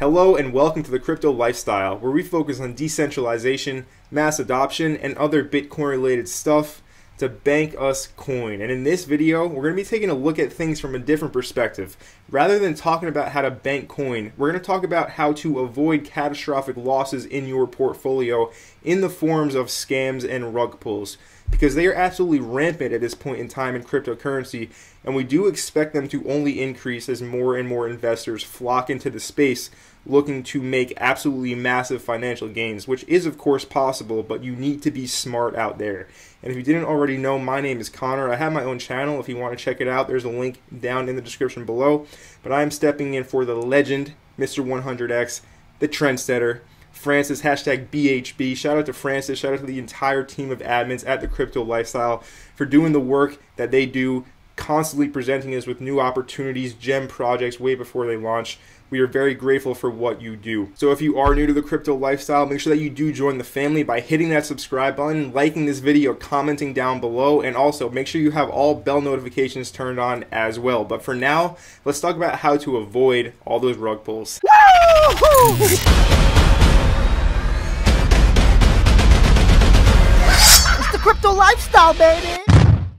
Hello and welcome to the Crypto Lifestyle, where we focus on decentralization, mass adoption, and other Bitcoin related stuff to bank us coin. And in this video, we're going to be taking a look at things from a different perspective. Rather than talking about how to bank coin, we're going to talk about how to avoid catastrophic losses in your portfolio in the forms of scams and rug pulls, because they are absolutely rampant at this point in time in cryptocurrency, and we do expect them to only increase as more and more investors flock into the space looking to make absolutely massive financial gains, which is of course possible, but you need to be smart out there. And if you didn't already know, my name is Connor. I have my own channel. If you want to check it out, there's a link down in the description below. But I am stepping in for the legend, Mr. 100X, the trendsetter, Francis, hashtag BHB. Shout out to Francis. Shout out to the entire team of admins at the Crypto Lifestyle for doing the work that they do, constantly presenting us with new opportunities, gem projects way before they launch. We are very grateful for what you do. So if you are new to the Crypto Lifestyle, make sure that you do join the family by hitting that subscribe button, liking this video, commenting down below, and also make sure you have all bell notifications turned on as well. But for now, let's talk about how to avoid all those rug pulls. Crypto Lifestyle, baby!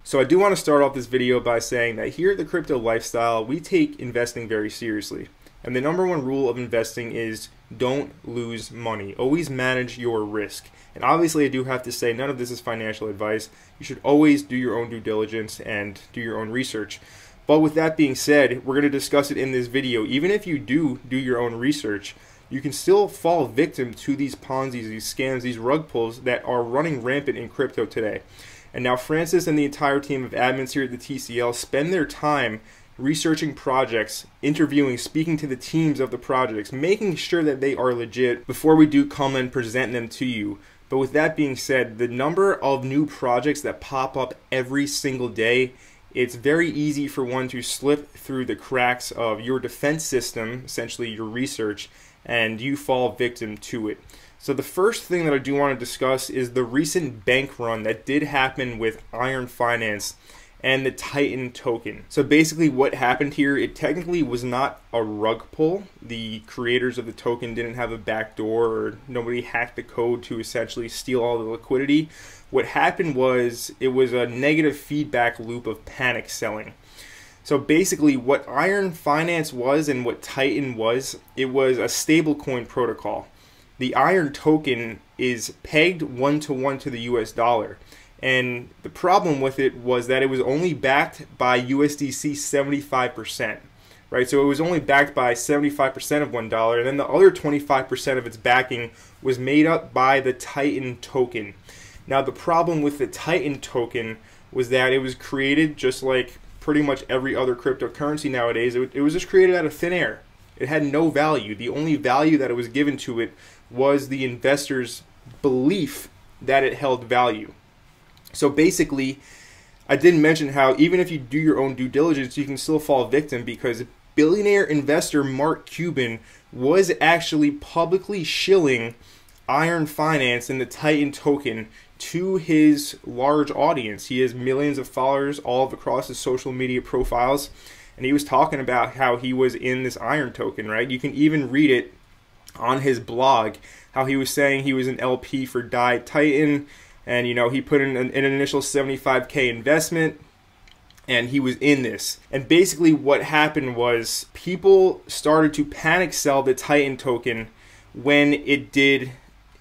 So I do want to start off this video by saying that here at the Crypto Lifestyle, we take investing very seriously. And the number one rule of investing is don't lose money. Always manage your risk. And obviously I do have to say none of this is financial advice. You should always do your own due diligence and do your own research. But with that being said, we're going to discuss it in this video. Even if you do your own research, you can still fall victim to these Ponzi's, these scams, these rug pulls that are running rampant in crypto today. And now Francis and the entire team of admins here at the TCL spend their time researching projects, interviewing, speaking to the teams of the projects, making sure that they are legit before we do come and present them to you. But with that being said, the number of new projects that pop up every single day, it's very easy for one to slip through the cracks of your defense system, essentially your research, and you fall victim to it. So the first thing that I do want to discuss is the recent bank run that did happen with Iron Finance and the Titan token. So basically what happened here, it technically was not a rug pull. The creators of the token didn't have a backdoor, or nobody hacked the code to essentially steal all the liquidity. What happened was it was a negative feedback loop of panic selling. So basically what Iron Finance was and what Titan was, it was a stablecoin protocol. The Iron token is pegged 1-to-1 to the US dollar. And the problem with it was that it was only backed by USDC 75%. Right? So it was only backed by 75% of $1, and then the other 25% of its backing was made up by the Titan token. Now the problem with the Titan token was that it was created just like pretty much every other cryptocurrency nowadays. It was just created out of thin air. It had no value. The only value that it was given to it was the investor's belief that it held value. So basically, I didn't mention how even if you do your own due diligence, you can still fall victim, because billionaire investor Mark Cuban was actually publicly shilling Iron Finance and the Titan token to his large audience. He has millions of followers all across his social media profiles, and he was talking about how he was in this Iron token, right? You can even read it on his blog, how he was saying he was an LP for DAI Titan, and you know, he put in an initial 75K investment, and he was in this. And basically what happened was people started to panic sell the Titan token when it did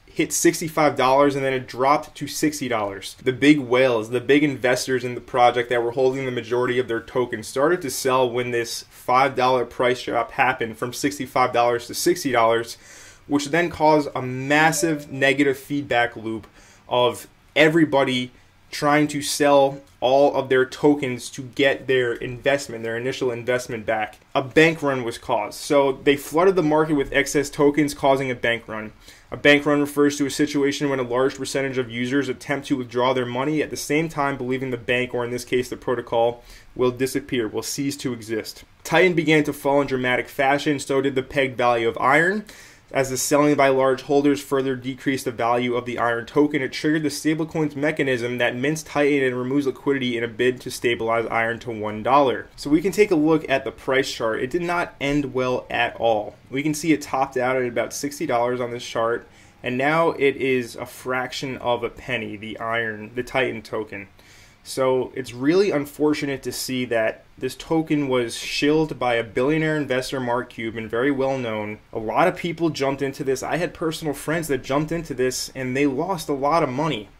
hit $65, and then it dropped to $60. The big whales, the big investors in the project that were holding the majority of their tokens, started to sell when this $5 price drop happened from $65 to $60, which then caused a massive negative feedback loop of everybody trying to sell all of their tokens to get their investment, their initial investment back. A bank run was caused. So they flooded the market with excess tokens, causing a bank run. A bank run refers to a situation when a large percentage of users attempt to withdraw their money at the same time believing the bank, or in this case the protocol, will disappear, will cease to exist. Titan began to fall in dramatic fashion, so did the pegged value of Iron. As the selling by large holders further decreased the value of the Iron token, it triggered the stablecoin's mechanism that mints Titan and removes liquidity in a bid to stabilize Iron to $1. So we can take a look at the price chart. It did not end well at all. We can see it topped out at about $60 on this chart, and now it is a fraction of a penny, the Titan token. So it's really unfortunate to see that this token was shilled by a billionaire investor, Mark Cuban, very well known. A lot of people jumped into this. I had personal friends that jumped into this and they lost a lot of money.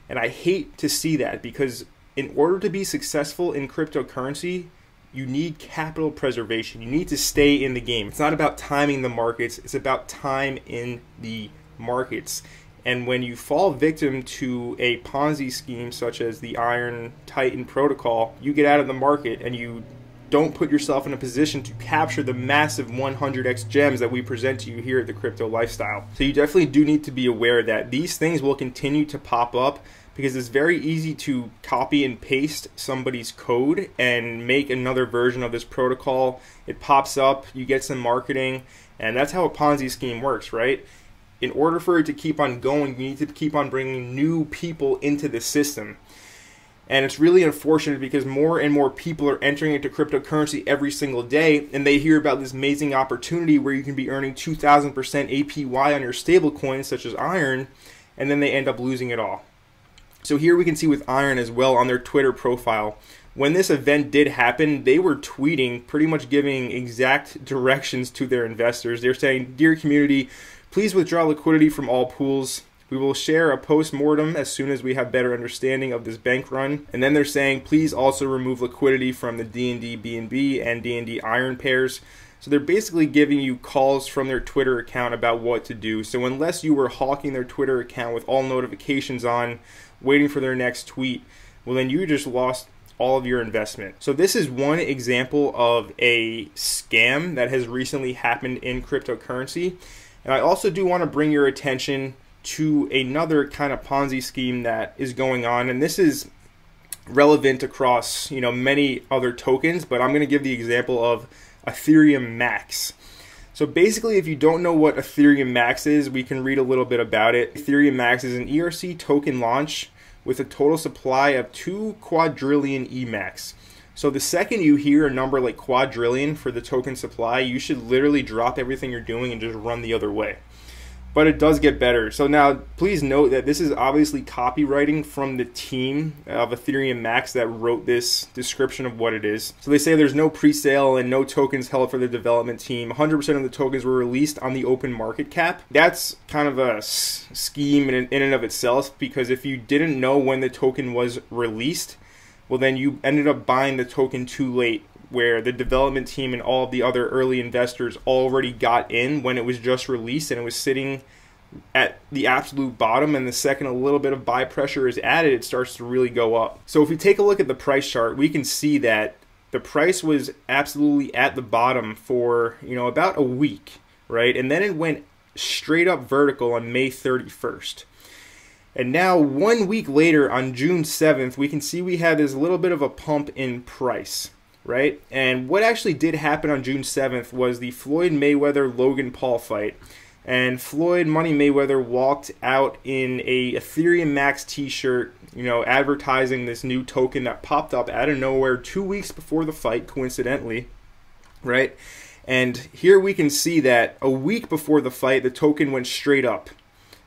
And I hate to see that, because in order to be successful in cryptocurrency, you need capital preservation. You need to stay in the game. It's not about timing the markets. It's about time in the markets. And when you fall victim to a Ponzi scheme such as the Iron Titan protocol, you get out of the market and you don't put yourself in a position to capture the massive 100x gems that we present to you here at the Crypto Lifestyle. So you definitely do need to be aware that these things will continue to pop up, because it's very easy to copy and paste somebody's code and make another version of this protocol. It pops up, you get some marketing, and that's how a Ponzi scheme works, right? In order for it to keep on going, you need to keep on bringing new people into the system. And it's really unfortunate because more and more people are entering into cryptocurrency every single day, and they hear about this amazing opportunity where you can be earning 2,000% APY on your stable coins such as Iron, and then they end up losing it all. So here we can see with Iron as well on their Twitter profile. When this event did happen, they were tweeting, pretty much giving exact directions to their investors. They're saying, "Dear community, please withdraw liquidity from all pools. We will share a post-mortem as soon as we have better understanding of this bank run." And then they're saying, please also remove liquidity from the DND BNB and DND Iron pairs. So they're basically giving you calls from their Twitter account about what to do. So unless you were hawking their Twitter account with all notifications on, waiting for their next tweet, well then you just lost all of your investment. So this is one example of a scam that has recently happened in cryptocurrency. And I also do want to bring your attention to another kind of Ponzi scheme that is going on, and this is relevant across, many other tokens, but I'm going to give the example of Ethereum Max. So basically, if you don't know what Ethereum Max is, we can read a little bit about it. Ethereum Max is an ERC token launch with a total supply of 2 quadrillion EMAX. So the second you hear a number like quadrillion for the token supply, you should literally drop everything you're doing and just run the other way. But it does get better. So now please note that this is obviously copywriting from the team of Ethereum Max that wrote this description of what it is. So they say there's no pre-sale and no tokens held for the development team. 100% of the tokens were released on the open market cap. That's kind of a scheme in and of itself, because if you didn't know when the token was released, well then you ended up buying the token too late, where the development team and all of the other early investors already got in when it was just released and it was sitting at the absolute bottom, and the second a little bit of buy pressure is added, it starts to really go up. So if we take a look at the price chart, we can see that the price was absolutely at the bottom for, about a week, right? And then it went straight up vertical on May 31st. And now 1 week later on June 7th, we can see we had this little bit of a pump in price, right? And what actually did happen on June 7th was the Floyd Mayweather-Logan Paul fight. And Floyd Money Mayweather walked out in a Ethereum Max t-shirt, advertising this new token that popped up out of nowhere 2 weeks before the fight, coincidentally, right? And here we can see that a week before the fight, the token went straight up,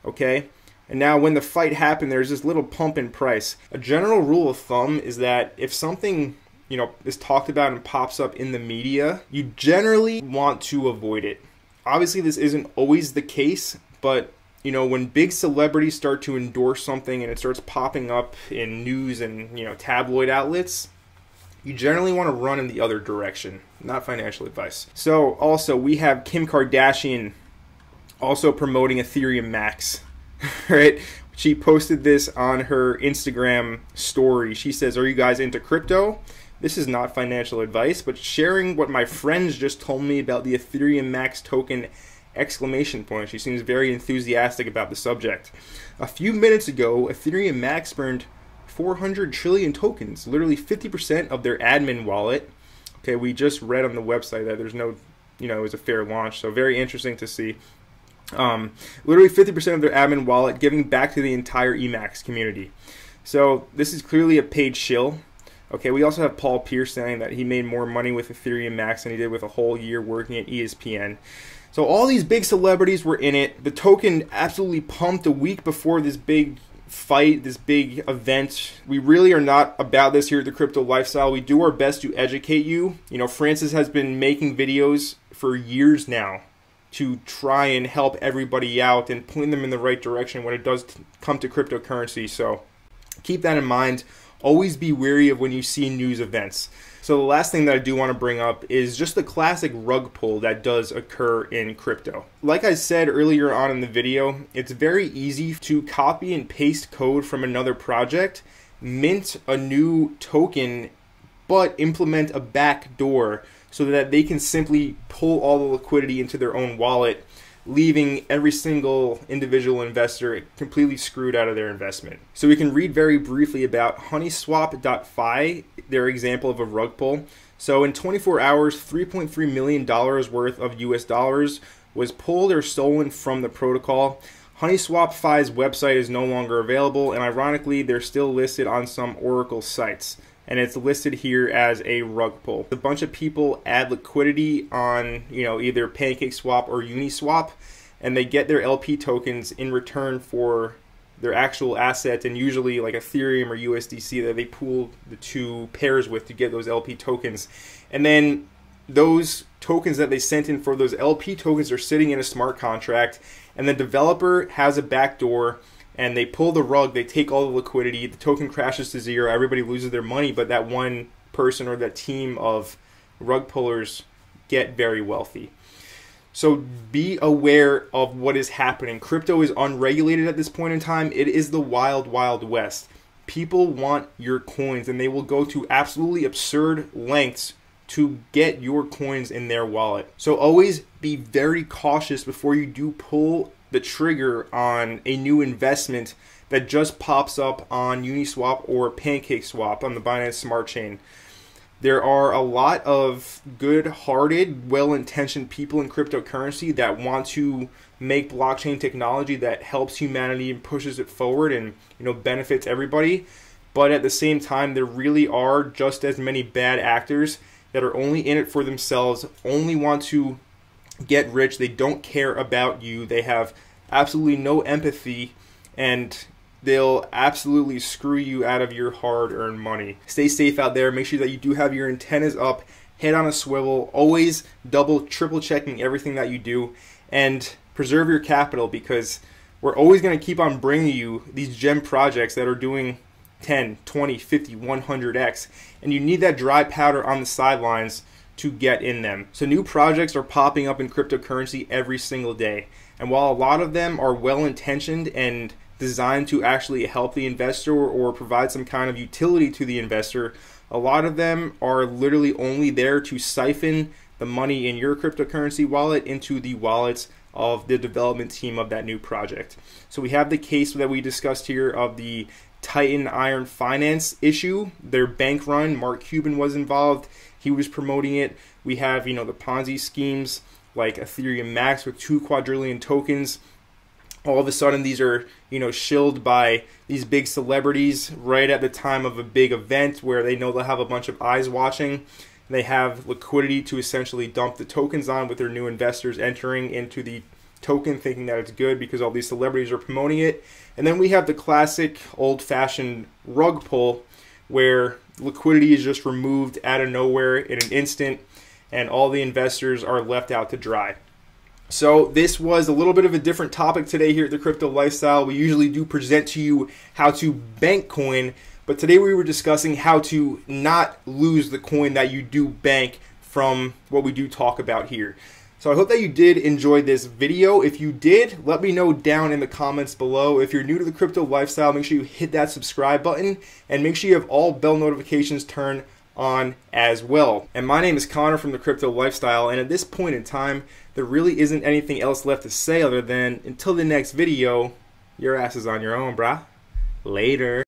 okay? And now when the fight happened, there's this little pump in price. A general rule of thumb is that if something is talked about and pops up in the media, you generally want to avoid it. Obviously, this isn't always the case, but when big celebrities start to endorse something and it starts popping up in news and tabloid outlets, you generally want to run in the other direction. Not financial advice. So also we have Kim Kardashian also promoting Ethereum Max, right? She posted this on her Instagram story. She says, "Are you guys into crypto? This is not financial advice, but sharing what my friends just told me about the Ethereum Max token !" She seems very enthusiastic about the subject. A few minutes ago, Ethereum Max burned 400 trillion tokens, literally 50% of their admin wallet. Okay, we just read on the website that there's no, it was a fair launch, so very interesting to see. Literally 50% of their admin wallet giving back to the entire Emacs community. So this is clearly a paid shill. Okay, we also have Paul Pierce saying that he made more money with Ethereum Max than he did with a whole year working at ESPN. So all these big celebrities were in it. The token absolutely pumped a week before this big fight, this big event. We really are not about this here at the Crypto Lifestyle. We do our best to educate you. You know, Francis has been making videos for years now to try and help everybody out and point them in the right direction when it does come to cryptocurrency. So keep that in mind. Always be wary of when you see news events. So the last thing that I do want to bring up is just the classic rug pull that does occur in crypto. Like I said earlier on in the video, it's very easy to copy and paste code from another project, mint a new token, but implement a backdoor so that they can simply pull all the liquidity into their own wallet, leaving every single individual investor completely screwed out of their investment. So we can read very briefly about Honeyswap.fi, their example of a rug pull. So in 24 hours, $3.3 million worth of US dollars was pulled or stolen from the protocol. Honeyswap.fi's website is no longer available, and ironically, they're still listed on some Oracle sites. And it's listed here as a rug pull. A bunch of people add liquidity on, either PancakeSwap or Uniswap, and they get their LP tokens in return for their actual assets, and usually like Ethereum or USDC that they pool the two pairs with to get those LP tokens. And then those tokens that they sent in for those LP tokens are sitting in a smart contract, and the developer has a backdoor, and they pull the rug, they take all the liquidity, the token crashes to zero, everybody loses their money, but that one person or that team of rug pullers get very wealthy. So be aware of what is happening. Crypto is unregulated at this point in time. It is the wild, wild west. People want your coins, and they will go to absolutely absurd lengths to get your coins in their wallet. So always be very cautious before you do pull the trigger on a new investment that just pops up on Uniswap or PancakeSwap on the Binance Smart Chain. There are a lot of good-hearted, well-intentioned people in cryptocurrency that want to make blockchain technology that helps humanity and pushes it forward and benefits everybody. But at the same time, there really are just as many bad actors that are only in it for themselves, only want to get rich. They don't care about you. They have absolutely no empathy, and they'll absolutely screw you out of your hard-earned money. Stay safe out there. Make sure that you do have your antennas up, head on a swivel, always double, triple checking everything that you do, and preserve your capital, because we're always going to keep on bringing you these gem projects that are doing 10, 20, 50, 100x, and you need that dry powder on the sidelines to get in them. So new projects are popping up in cryptocurrency every single day, and while a lot of them are well-intentioned and designed to actually help the investor or provide some kind of utility to the investor, a lot of them are literally only there to siphon the money in your cryptocurrency wallet into the wallets of the development team of that new project. So we have the case that we discussed here of the Titan Iron Finance issue, their bank run. Mark Cuban was involved. He was promoting it. We have, the Ponzi schemes like Ethereum Max with 2 quadrillion tokens. All of a sudden, these are, shilled by these big celebrities right at the time of a big event where they know they'll have a bunch of eyes watching. They have liquidity to essentially dump the tokens on with their new investors entering into the token thinking that it's good because all these celebrities are promoting it. And then we have the classic old-fashioned rug pull where liquidity is just removed out of nowhere in an instant and all the investors are left out to dry. So this was a little bit of a different topic today here at the Crypto Lifestyle. We usually do present to you how to bank coin, but today we were discussing how to not lose the coin that you do bank from what we do talk about here. So I hope that you did enjoy this video. If you did, let me know down in the comments below. If you're new to the Crypto Lifestyle, make sure you hit that subscribe button and make sure you have all bell notifications turned on as well. And my name is Connor from the Crypto Lifestyle, and at this point in time, there really isn't anything else left to say other than until the next video, your ass is on your own, brah. Later.